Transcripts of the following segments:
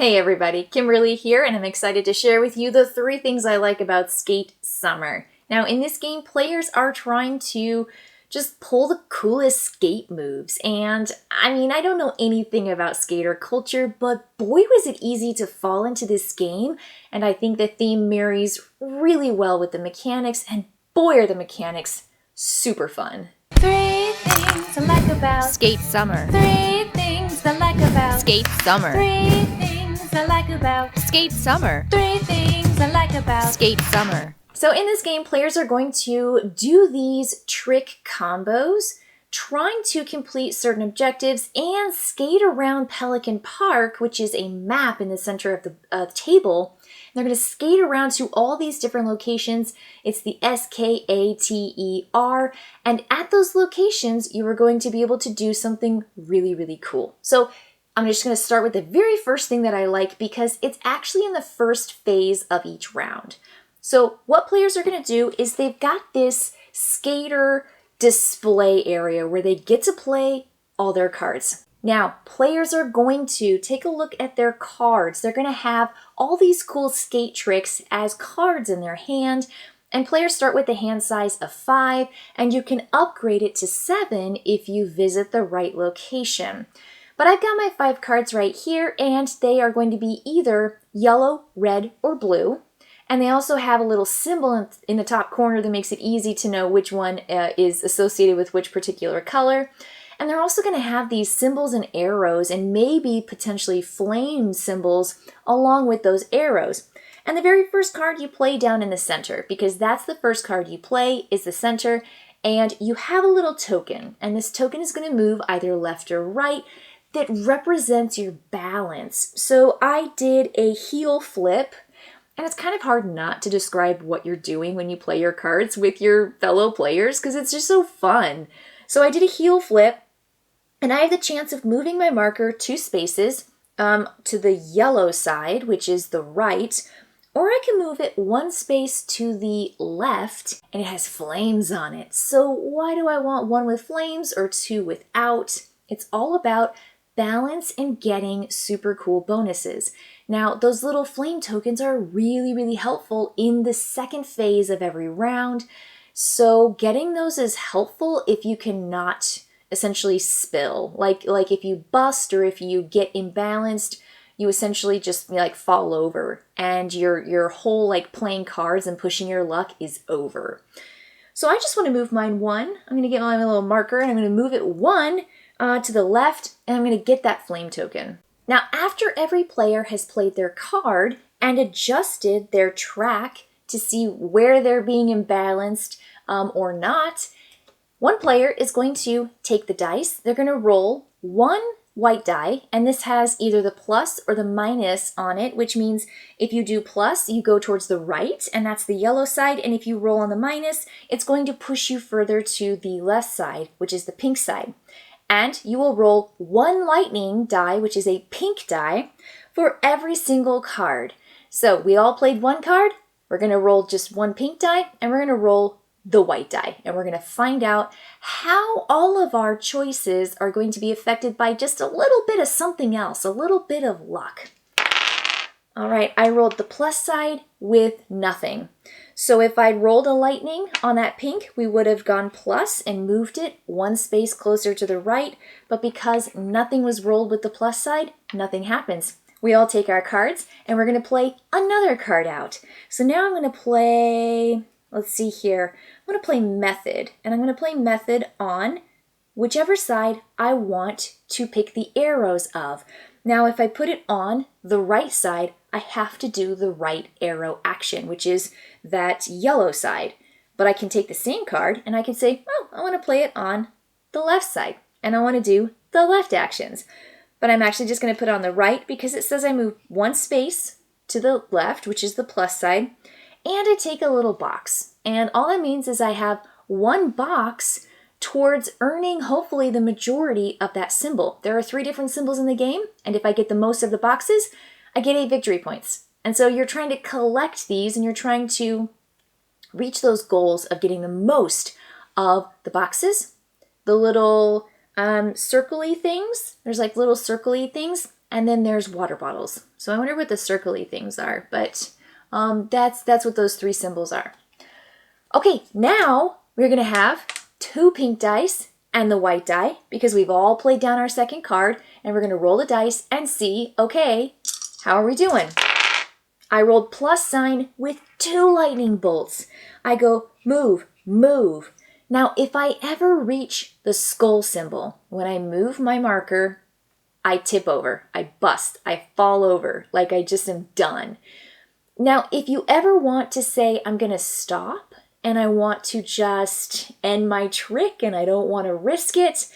Hey everybody, Kimberly here, and I'm excited to share with you the 3 things I like about Skate Summer. Now in this game, players are trying to just pull the coolest skate moves, and I don't know anything about skater culture, but boy was it easy to fall into this game, and I think the theme marries really well with the mechanics, and boy are the mechanics super fun. 3 things I like about Skate Summer. 3 things I like about Skate Summer. 3 things I like about Skate Summer. 3 things I like about Skate Summer. So in this game, players are going to do these trick combos, trying to complete certain objectives and skate around Pelican Park, which is a map in the center of the table. They're going to skate around to all these different locations. It's the SKATER, and at those locations, you are going to be able to do something really, really cool. So I'm just going to start with the very first thing that I like because it's actually in the first phase of each round. So what players are going to do is they've got this skater display area where they get to play all their cards. Now, players are going to take a look at their cards. They're going to have all these cool skate tricks as cards in their hand, and players start with a hand size of 5, and you can upgrade it to 7 if you visit the right location. But I've got my 5 cards right here, and they are going to be either yellow, red, or blue. And they also have a little symbol in the top corner that makes it easy to know which one is associated with which particular color. And they're also going to have these symbols and arrows and maybe potentially flame symbols along with those arrows. And the very first card you play down in the center, because that's the first card you play, is the center. And you have a little token, and this token is going to move either left or right that represents your balance. So I did a heel flip. And it's kind of hard not to describe what you're doing when you play your cards with your fellow players because it's just so fun. So I did a heel flip, and I have the chance of moving my marker 2 spaces to the yellow side, which is the right, or I can move it 1 space to the left, and it has flames on it. So why do I want 1 with flames or 2 without? It's all about balance and getting super cool bonuses. Now, those little flame tokens are really, really helpful in the second phase of every round. So getting those is helpful if you cannot essentially spill. Like if you bust or if you get imbalanced, you essentially just fall over and your whole playing cards and pushing your luck is over. So I just want to move mine 1. I'm going to get my little marker and I'm going to move it 1 to the left, and I'm going to get that flame token. Now, after every player has played their card and adjusted their track to see where they're being imbalanced or not, one player is going to take the dice. They're going to roll 1 white die, and this has either the plus or the minus on it, which means if you do plus, you go towards the right, and that's the yellow side, and if you roll on the minus, it's going to push you further to the left side, which is the pink side. And you will roll 1 lightning die, which is a pink die, for every single card. So we all played 1 card. We're going to roll just 1 pink die, and we're going to roll the white die. And we're going to find out how all of our choices are going to be affected by just a little bit of something else, a little bit of luck. All right, I rolled the plus side with nothing. So if I'd rolled a lightning on that pink, we would have gone plus and moved it 1 space closer to the right. But because nothing was rolled with the plus side, nothing happens. We all take our cards and we're going to play another card out. So now I'm going to play, let's see here. I'm going to play method, and I'm going to play method on whichever side I want to pick the arrows of. Now, if I put it on the right side, I have to do the right arrow action, which is that yellow side. But I can take the same card and I can say, oh, I want to play it on the left side, and I want to do the left actions. But I'm actually just going to put it on the right because it says I move 1 space to the left, which is the plus side, and I take a little box. And all that means is I have 1 box towards earning hopefully the majority of that symbol. There are 3 different symbols in the game, and if I get the most of the boxes, I get 8 victory points. And so you're trying to collect these, and you're trying to reach those goals of getting the most of the boxes, the little circle-y things. There's little circle-y things, and then there's water bottles. So I wonder what the circly things are, but that's what those 3 symbols are. Okay, now we're going to have 2 pink dice and the white die, because we've all played down our second card, and we're going to roll the dice and see, okay, how are we doing? I rolled plus sign with 2 lightning bolts. I go move, move. Now, if I ever reach the skull symbol, when I move my marker, I tip over, I bust, I fall over, like I just am done. Now, if you ever want to say, I'm going to stop, and I want to just end my trick and I don't want to risk it,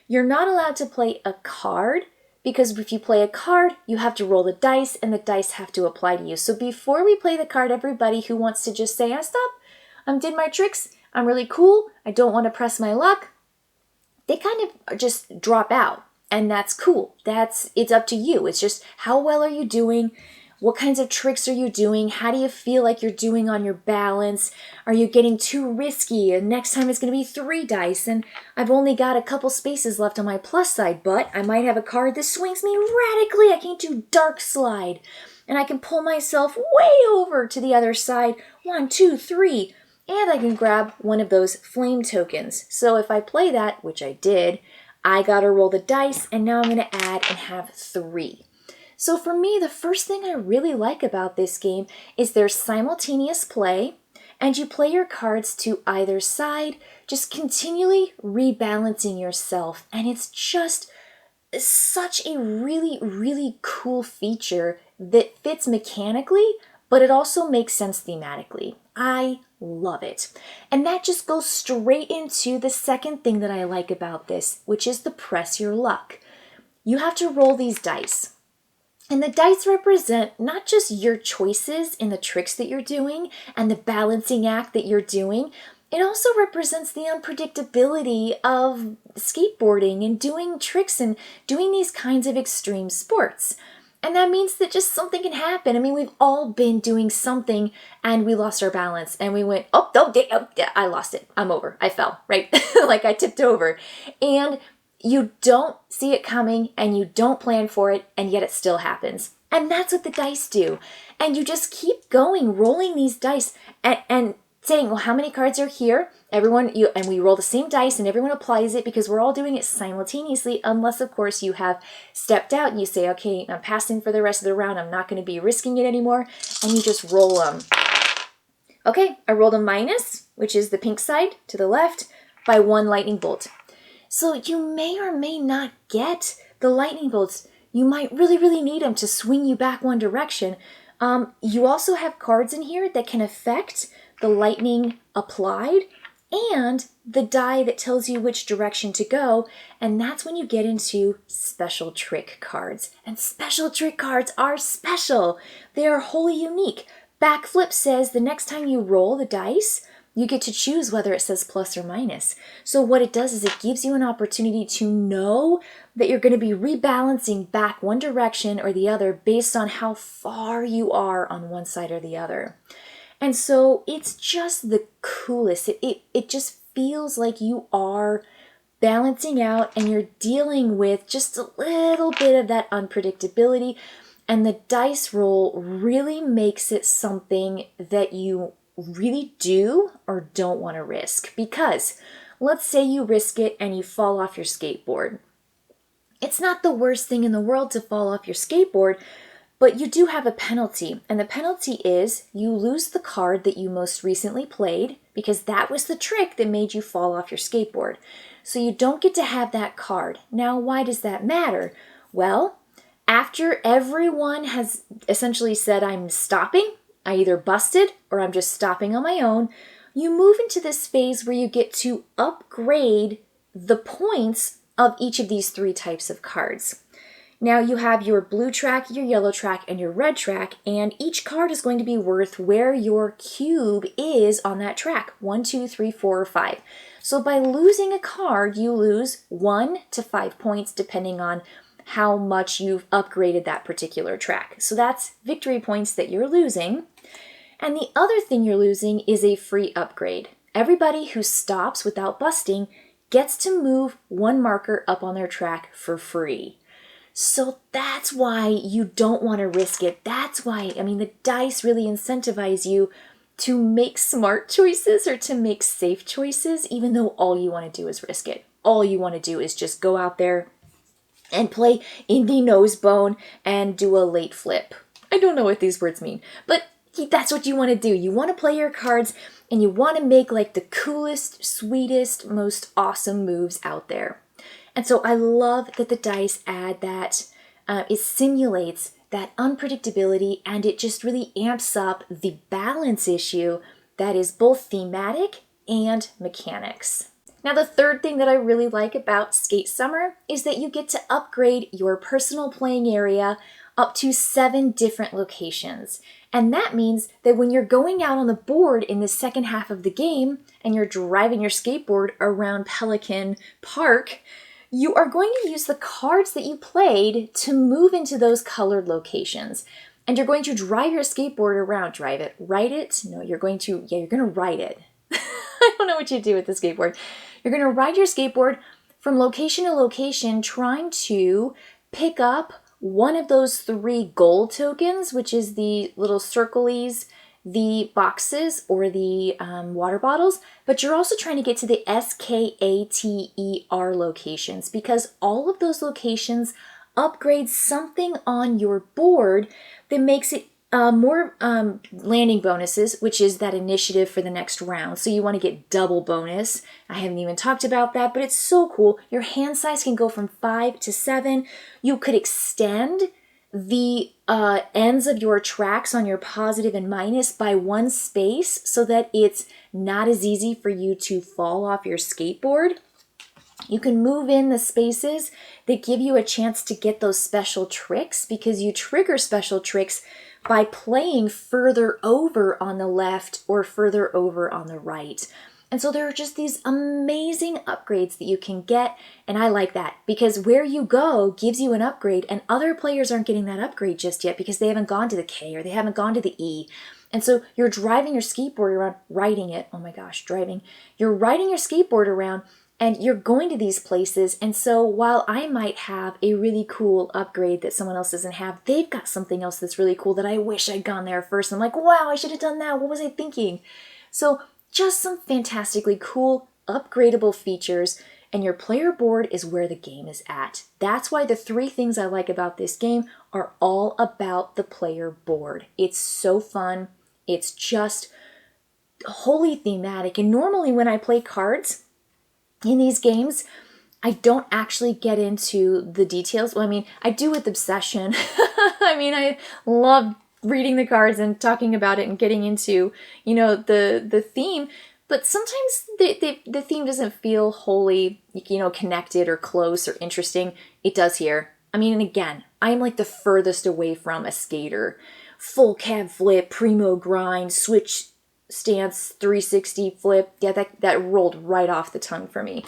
you're not allowed to play a card, because if you play a card, you have to roll the dice and the dice have to apply to you. So before we play the card, everybody who wants to just say, I stop, I did my tricks, I'm really cool, I don't want to press my luck, they kind of just drop out, and that's cool. It's up to you. It's just, how well are you doing? What kinds of tricks are you doing? How do you feel like you're doing on your balance? Are you getting too risky? And next time it's going to be 3 dice, and I've only got a couple spaces left on my plus side, but I might have a card that swings me radically. I can do dark slide, and I can pull myself way over to the other side. 1, 2, 3, and I can grab one of those flame tokens. So if I play that, which I did, I got to roll the dice, and now I'm going to add and have 3. So for me, the first thing I really like about this game is there's simultaneous play, and you play your cards to either side, just continually rebalancing yourself. And it's just such a really, really cool feature that fits mechanically, but it also makes sense thematically. I love it. And that just goes straight into the second thing that I like about this, which is the press your luck. You have to roll these dice. And the dice represent not just your choices in the tricks that you're doing and the balancing act that you're doing, it also represents the unpredictability of skateboarding and doing tricks and doing these kinds of extreme sports. And that means that just something can happen. I mean, we've all been doing something and we lost our balance and we went, I lost it. I'm over. I fell, right? Like I tipped over. And you don't see it coming and you don't plan for it, and yet it still happens. And that's what the dice do. And you just keep going, rolling these dice and saying, well, how many cards are here? And we roll the same dice and everyone applies it because we're all doing it simultaneously, unless of course you have stepped out and you say, okay, I'm passing for the rest of the round. I'm not going to be risking it anymore. And you just roll them. Okay, I rolled a minus, which is the pink side to the left, by 1 lightning bolt. So you may or may not get the lightning bolts. You might really, really need them to swing you back one direction. You also have cards in here that can affect the lightning applied and the die that tells you which direction to go. And that's when you get into special trick cards. And special trick cards are special. They are wholly unique. Backflip says the next time you roll the dice, you get to choose whether it says plus or minus. So what it does is it gives you an opportunity to know that you're going to be rebalancing back one direction or the other based on how far you are on one side or the other. And so it's just the coolest. It just feels like you are balancing out and you're dealing with just a little bit of that unpredictability. And the dice roll really makes it something that you really do or don't want to risk. Because let's say you risk it and you fall off your skateboard. It's not the worst thing in the world to fall off your skateboard, but you do have a penalty. And the penalty is you lose the card that you most recently played because that was the trick that made you fall off your skateboard. So you don't get to have that card. Now, why does that matter? Well, after everyone has essentially said, I'm stopping, I either busted or I'm just stopping on my own, you move into this phase where you get to upgrade the points of each of these 3 types of cards. Now you have your blue track, your yellow track, and your red track, and each card is going to be worth where your cube is on that track, 1, 2, 3, 4, or 5. So by losing a card, you lose 1 to 5 points depending on how much you've upgraded that particular track. So that's victory points that you're losing. And the other thing you're losing is a free upgrade. Everybody who stops without busting gets to move 1 marker up on their track for free. So that's why you don't want to risk it. That's why, the dice really incentivize you to make smart choices or to make safe choices, even though all you want to do is risk it. All you want to do is just go out there and play in the nose bone and do a late flip. I don't know what these words mean, but that's what you want to do. You want to play your cards and you want to make like the coolest, sweetest, most awesome moves out there. And so I love that the dice add that. It simulates that unpredictability, and it just really amps up the balance issue that is both thematic and mechanics. Now, the third thing that I really like about Skate Summer is that you get to upgrade your personal playing area up to 7 different locations. And that means that when you're going out on the board in the second half of the game and you're driving your skateboard around Pelican Park, you are going to use the cards that you played to move into those colored locations. And you're going to drive your skateboard around. Drive it. Ride it? No, you're going to ride it. I don't know what you do with the skateboard. You're going to ride your skateboard from location to location trying to pick up one of those 3 gold tokens, which is the little circlies, the boxes, or the water bottles, but you're also trying to get to the SKATER locations, because all of those locations upgrade something on your board that makes it more landing bonuses, which is that initiative for the next round. So you want to get double bonus. I haven't even talked about that, but it's so cool. Your hand size can go from 5 to 7. You could extend the ends of your tracks on your positive and minus by 1 space so that it's not as easy for you to fall off your skateboard. You can move in the spaces that give you a chance to get those special tricks, because you trigger special tricks by playing further over on the left or further over on the right. And so there are just these amazing upgrades that you can get, and I like that because where you go gives you an upgrade, and other players aren't getting that upgrade just yet because they haven't gone to the K or they haven't gone to the E. And so you're driving your skateboard around, riding it. Oh my gosh, driving. You're riding your skateboard around and you're going to these places. And so while I might have a really cool upgrade that someone else doesn't have, they've got something else that's really cool that I wish I'd gone there first. I'm like, wow, I should have done that. What was I thinking? So just some fantastically cool, upgradable features, and your player board is where the game is at. That's why the 3 things I like about this game are all about the player board. It's so fun. It's just wholly thematic. And normally when I play cards in these games, I don't actually get into the details. Well, I do with Obsession. I love reading the cards and talking about it and getting into, the theme. But sometimes the theme doesn't feel wholly, connected or close or interesting. It does here. And again, I'm like the furthest away from a skater. Full cab flip, primo grind, switch stance, 360 flip. Yeah, that rolled right off the tongue for me.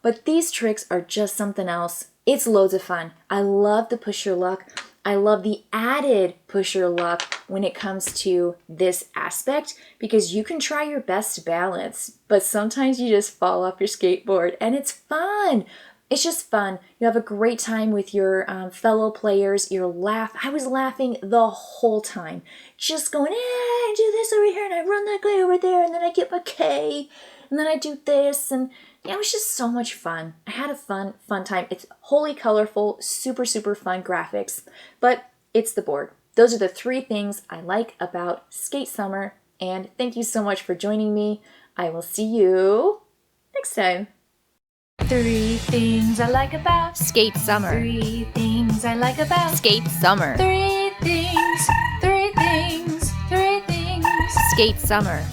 But these tricks are just something else. It's loads of fun. I love the push your luck. I love the added push your luck when it comes to this aspect, because you can try your best to balance, but sometimes you just fall off your skateboard and it's fun. It's just fun. You have a great time with your fellow players. I was laughing the whole time. Just going, I do this over here and I run that guy over there and then I get my K and then I do this. And yeah, it was just so much fun. I had a fun time. It's wholly colorful, super, super fun graphics, but it's the board. Those are the 3 things I like about Skate Summer. And thank you so much for joining me. I will see you next time. 3 things I like about Skate Summer. 3 things I like about Skate Summer. 3 things, 3 things, 3 things. Skate Summer.